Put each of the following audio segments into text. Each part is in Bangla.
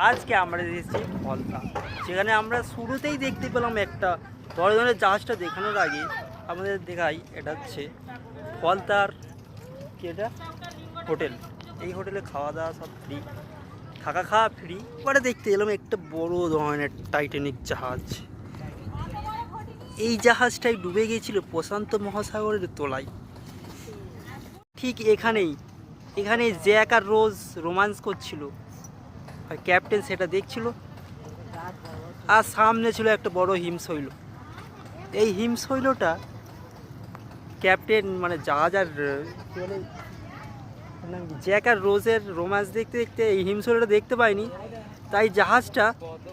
আজকে আমরা এসেছি ফলতা, সেখানে আমরা শুরুতেই দেখতে পেলাম একটা বড় ধরনের জাহাজটা দেখানোর আগে আমাদের দেখাই এটা হচ্ছে ফলতার কি এটা হোটেল। এই হোটেলে খাওয়া দাওয়া সব ফ্রি, থাকা খাওয়া ফ্রি। পরে দেখতে এলাম একটা বড় ধরনের টাইটানিক জাহাজ। এই জাহাজটাই ডুবে গিয়েছিল প্রশান্ত মহাসাগরের তলায়। ঠিক এখানে জ্যাক আর রোজ রোমান্স করছিল, আর ক্যাপ্টেন সেটা দেখছিল। আর সামনে ছিল একটা বড় হিমশৈল। এই হিমশৈলটা ক্যাপ্টেন মানে জাহাজ আর কি বলে জ্যাক আর রোজের রোমান্স দেখতে দেখতে এই হিমশৈলটা দেখতে পায়নি, তাই জাহাজটা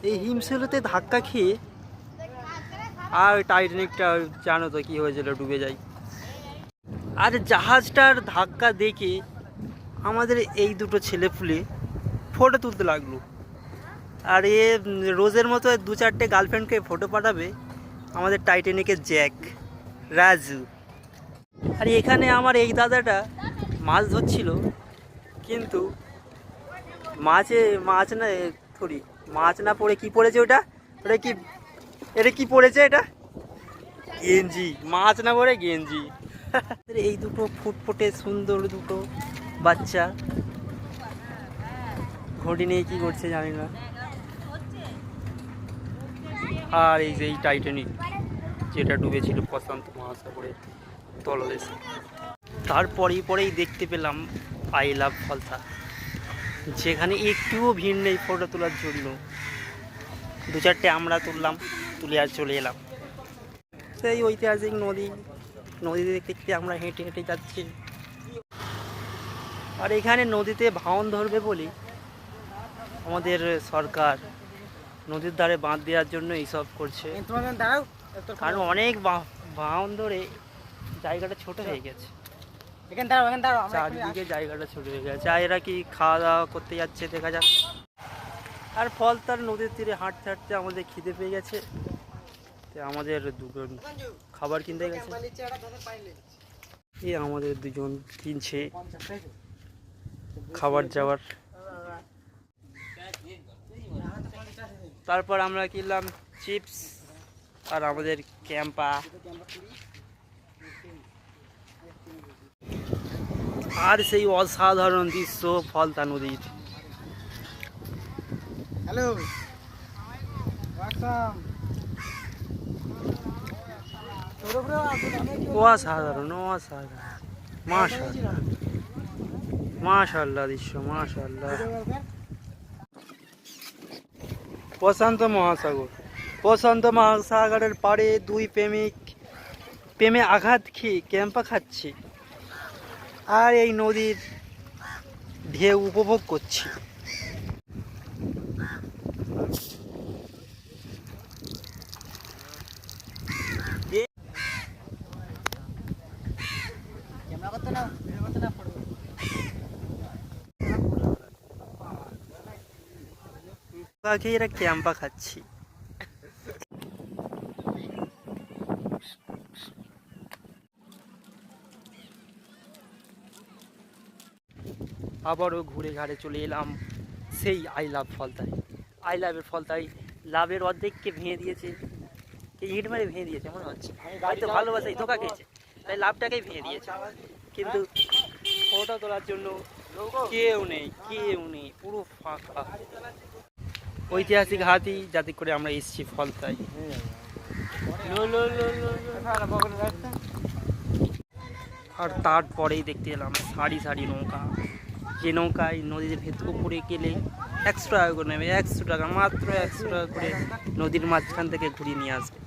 এই হিমশৈলতে ধাক্কা খেয়ে আর টাইটানিকটা জানো তো কী হয়েছিল, ডুবে যায়। আর জাহাজটার ধাক্কা দেখে আমাদের এই দুটো ছেলেপুলে ফটো তুলতে লাগলো। আর এ রোজের মতো দু চারটে গার্লফ্রেন্ডকে ফটো পাঠাবে আমাদের টাইটানিকের জ্যাক রাজু। আর এখানে আমার এই দাদাটা মাছ ধরছিল, কিন্তু মাছ না পড়ে কি পড়েছে ওটা কি পড়েছে এটা গেঞ্জি। মাছ না পড়ে গেঞ্জি। এই দুটো ফুটফুটে সুন্দর দুটো বাচ্চা ঘটি নিয়ে কি করছে জানি না। আর এই যে এই টাইটানিক যেটা ডুবেছিল প্রশান্ত মহাসাগরের তলদেশে, পরেই দেখতে পেলাম আই লাভ ফলতা, যেখানে একটুও ভিড় নেই ফটো তোলার জন্য। দু চারটে আমরা তুলে আর চলে এলাম। সেই ঐতিহাসিক নদীতে দেখতে আমরা হেঁটে হেঁটে যাচ্ছি। আর এখানে নদীতে ভাঙন ধরবে বলে আমাদের সরকার নদীর ধারে বাঁধ দেওয়ার জন্য এইসব করছে, কারণ অনেক ভাঙন ধরে জায়গাটা ছোট হয়ে গেছে। চারিদিকে জায়গাটা ছোট হয়ে গেছে। আর এরা কি খাওয়া দাওয়া করতে যাচ্ছে দেখা যাক। আর ফলতার নদীর তীরে হাঁটতে হাঁটতে আমাদের খিদে পেয়ে গেছে, আমাদের দুজন খাবার কিনতে গেছে। এই আমাদের দুজন কিনছে খাবার যাওয়ার। তারপর আমরা কিনলাম চিপস আর আমাদের ক্যাম্পা। আর সেই অসাধারণ দৃশ্য ফলতা নদীর। হ্যালো অসাধারণ মাশাআল্লাহ দৃশ্য, মাশাআল্লাহ। প্রশান্ত মহাসাগরের পাড়ে দুই প্রেমে আঘাত খেয়ে ক্যাম্পা খাচ্ছে আর এই নদীর ঢেউ উপভোগ করছি। এরা ক্যাম্পা খাচ্ছি। আবারও ঘুরে ঘাড়ে চলে এলাম সেই আই লাভ ফলতায়। আই লাভের ফলতায় লাভের অর্ধেককে ভেঙে দিয়েছে, ইট মারে ভেঙে দিয়েছে মনে হচ্ছে, হয়তো ভালোবাসাই ধোকা খেয়েছে, তাই লাভটাকেই ভেঙে দিয়েছে। কিন্তু ফটো তোলার জন্য কেউ নেই, পুরো ফাঁকা। ঐতিহাসিক হাতি যাতে করে আমরা এসেছি ফলতায়। আর তারপরেই দেখতে এলাম সারি নৌকা, যে নৌকায় নদীর ভেতর উপরে গেলে 100 টাকা করে নেবে, 100 টাকা, মাত্র 100 টাকা করে নদীর মাঝখান থেকে ঘুরিয়ে নিয়ে আসবে।